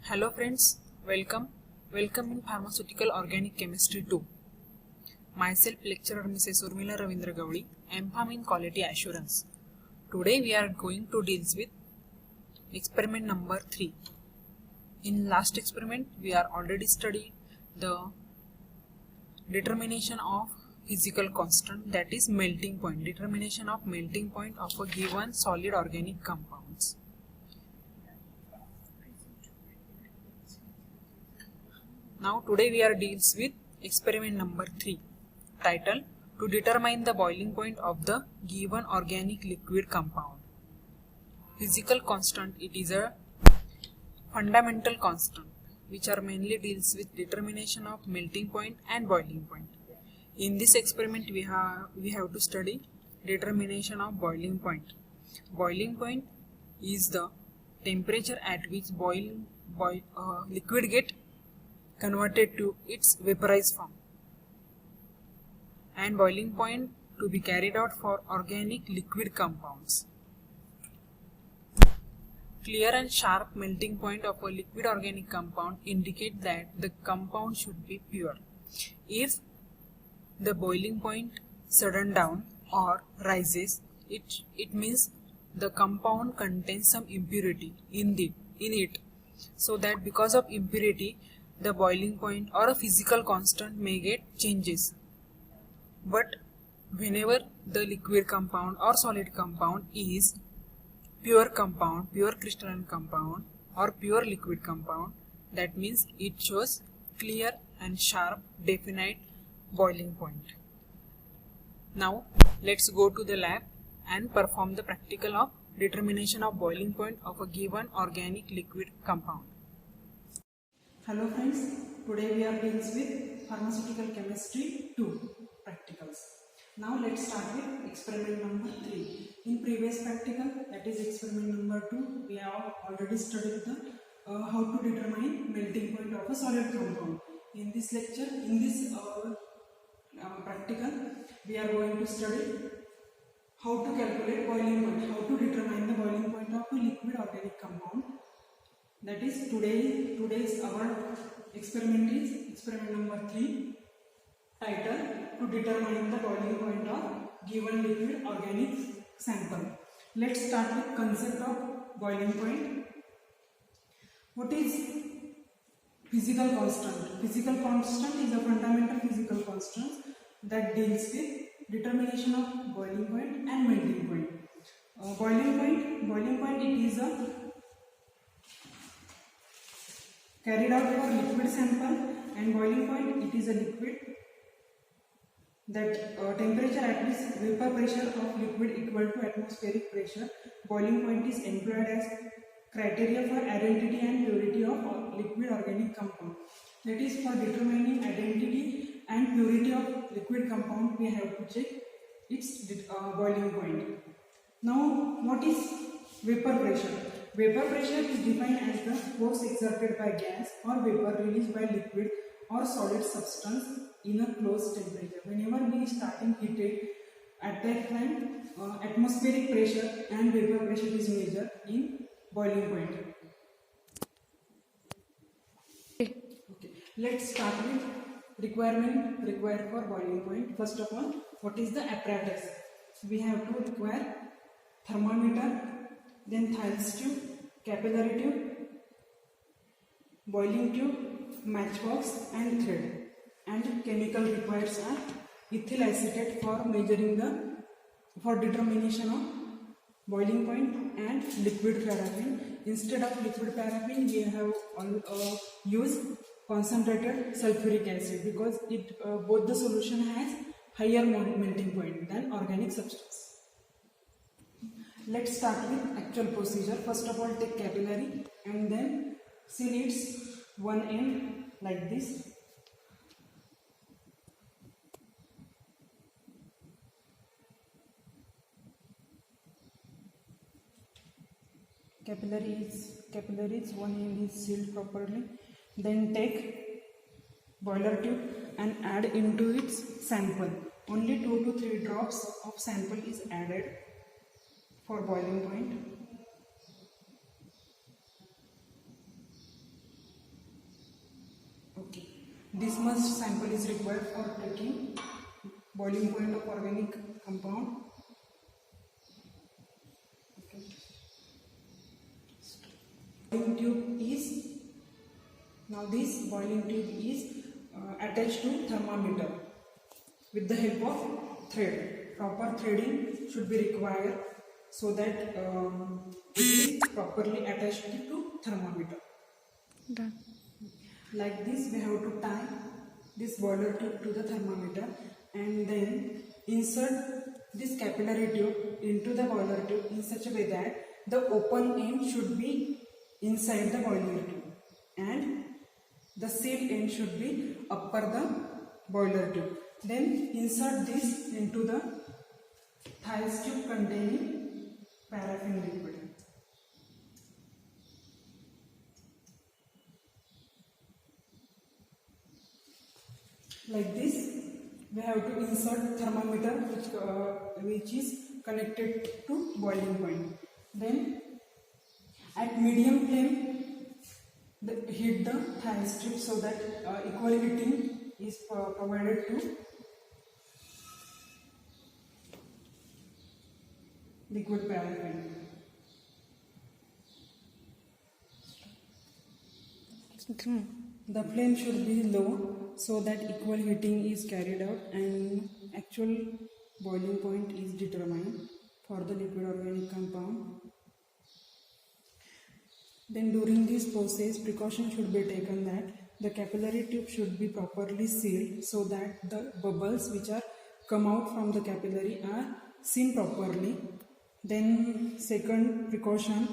Hello friends, welcome in Pharmaceutical Organic Chemistry 2. Myself lecturer Mrs. Urmila Ravindra Gowdi, MPharm in Quality Assurance. Today we are going to deal with experiment number 3. In last experiment we are already studied the determination of physical constant, that is melting point, determination of melting point of a given solid organic compounds. Now today we are deals with experiment number 3, title to determine the boiling point of the given organic liquid compound. Physical constant, it is a fundamental constant which are mainly deals with determination of melting point and boiling point. In this experiment we have to study determination of boiling point. Boiling point is the temperature at which liquid get converted to its vaporized form, and boiling point to be carried out for organic liquid compounds. Clear and sharp melting point of a liquid organic compound indicate that the compound should be pure. If the boiling point sudden down or rises, it means the compound contains some impurity in it, so that because of impurity the boiling point or a physical constant may get changes. But whenever the liquid compound or solid compound is pure compound, pure crystalline compound or pure liquid compound, that means it shows clear and sharp definite boiling point. Now let's go to the lab and perform the practical of determination of boiling point of a given organic liquid compound. Hello friends, today we are dealing with Pharmaceutical Chemistry 2 practicals. Now let's start with experiment number 3. In previous practical, that is experiment number 2, we have already studied the how to determine melting point of a solid compound. In this lecture, in this practical, we are going to study how to calculate boiling point, how to determine the boiling point of a liquid organic compound. That is today's our experiment is experiment number 3, title to determine the boiling point of given liquid organic sample. Let's start with concept of boiling point. What is physical constant? Physical constant is a fundamental physical constant that deals with determination of boiling point and melting point. Boiling point it is a carried out for liquid sample, and boiling point it is a liquid that temperature at which vapor pressure of liquid equal to atmospheric pressure. Boiling point is employed as criteria for identity and purity of liquid organic compound. That is, for determining identity and purity of liquid compound we have to check its boiling point. Now what is vapor pressure? Vapor pressure is defined as the force exerted by gas or vapor released by liquid or solid substance in a closed temperature. Whenever we starting heated, at that time atmospheric pressure and vapor pressure is measured in boiling point. Okay. Let's start with requirement required for boiling point. First of all, what is the apparatus? We have to require thermometer, then Thales tube, capillary tube, boiling tube, matchbox and thread. And chemical requires are ethyl acetate for measuring for determination of boiling point, and liquid paraffin. Instead of liquid paraffin we have used concentrated sulfuric acid because it both the solution has higher melting point than organic substance. Let's start with actual procedure. First of all, take capillary and then seal its one end like this. Capillaries one end is sealed properly. Then take boiler tube and add into its sample. Only 2 to 3 drops of sample is added for boiling point. This much sample is required for taking boiling point of organic compound. Okay. Boiling tube is, now this boiling tube is attached to thermometer with the help of thread. Proper threading should be required so that it is properly attached to thermometer. Done. Like this, we have to tie this boiler tube to the thermometer and then insert this capillary tube into the boiler tube in such a way that the open end should be inside the boiler tube and the sealed end should be upper the boiler tube. Then insert this into the thias tube containing paraffin liquid. Like this, we have to insert thermometer which is connected to boiling point. Then at medium flame, heat the thias tube so that equal heating is provided to liquid paraffin. The flame should be low so that equal heating is carried out and actual boiling point is determined for the liquid organic compound. Then during this process, precaution should be taken that the capillary tube should be properly sealed so that the bubbles which are come out from the capillary are seen properly. Then second precaution,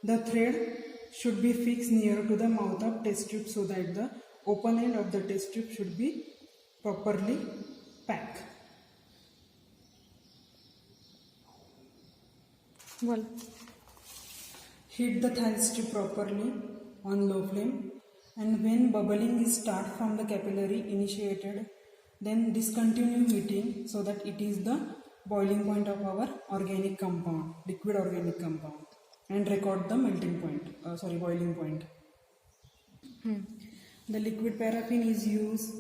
the thread should be fixed near to the mouth of test tube so that the open end of the test tube should be properly packed. Well, heat the thias tube properly on low flame and when bubbling is start from the capillary initiated, then discontinue heating so that it is the boiling point of our organic compound, liquid organic compound, and record the melting point, boiling point. The liquid paraffin is used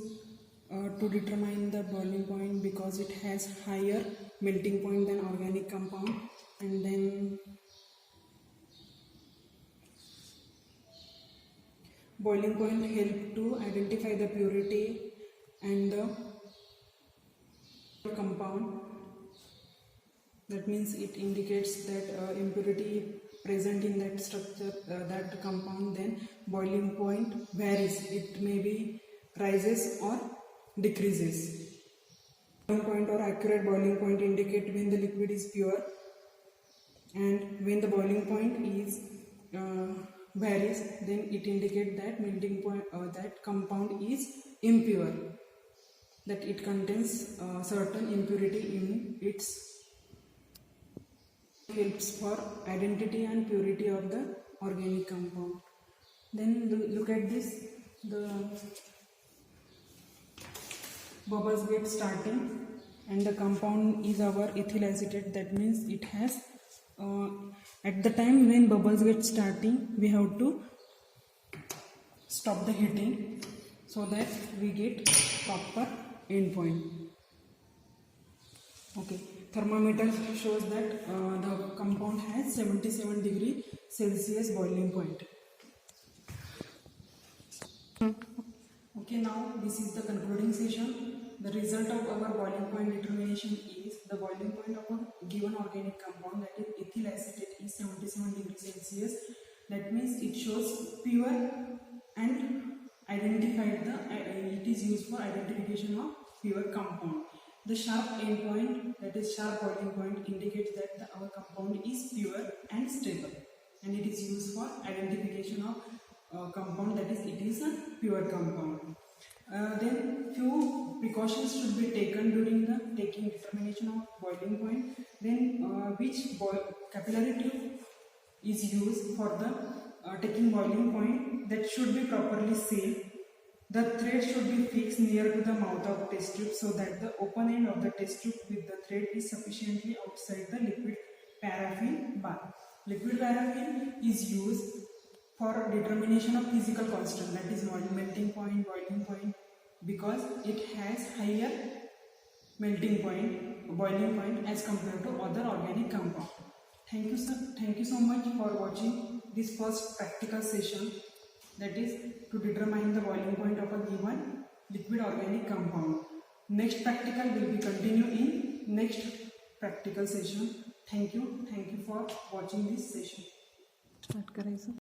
to determine the boiling point because it has higher melting point than organic compound, and then boiling point help to identify the purity and the compound. That means it indicates that impurity present in that structure, that compound, then boiling point varies. It may be rises or decreases. Boiling point or accurate boiling point indicate when the liquid is pure, and when the boiling point is varies, then it indicates that melting point that compound is impure, that it contains certain impurity in its. Helps for identity and purity of the organic compound. Then look at this, the bubbles get starting and the compound is our ethyl acetate. That means it has at the time when bubbles get starting, we have to stop the heating so that we get proper end point. Okay, thermometer shows that the compound has 77 degree Celsius boiling point. Okay, now this is the concluding session. The result of our boiling point determination is the boiling point of a given organic compound, that is ethyl acetate, is 77 degrees Celsius. That means it shows pure and identified it is used for identification of pure compound. The sharp end point, that is sharp boiling point, indicates that our compound is pure and stable, and it is used for identification of compound, that is it is a pure compound. Then few precautions should be taken during the taking determination of boiling point. Then which capillary tube is used for the taking boiling point, that should be properly sealed. The thread should be fixed near to the mouth of test tube so that the open end of the test tube with the thread is sufficiently outside the liquid paraffin bar. Liquid paraffin is used for determination of physical constant, that is melting point, boiling point, because it has higher melting point, boiling point as compared to other organic compound. Thank you, sir. Thank you so much for watching this first practical session, that is to determine the boiling point of a given liquid organic compound. Next practical will be continue in next practical session. Thank you for watching this session. Start करायचं.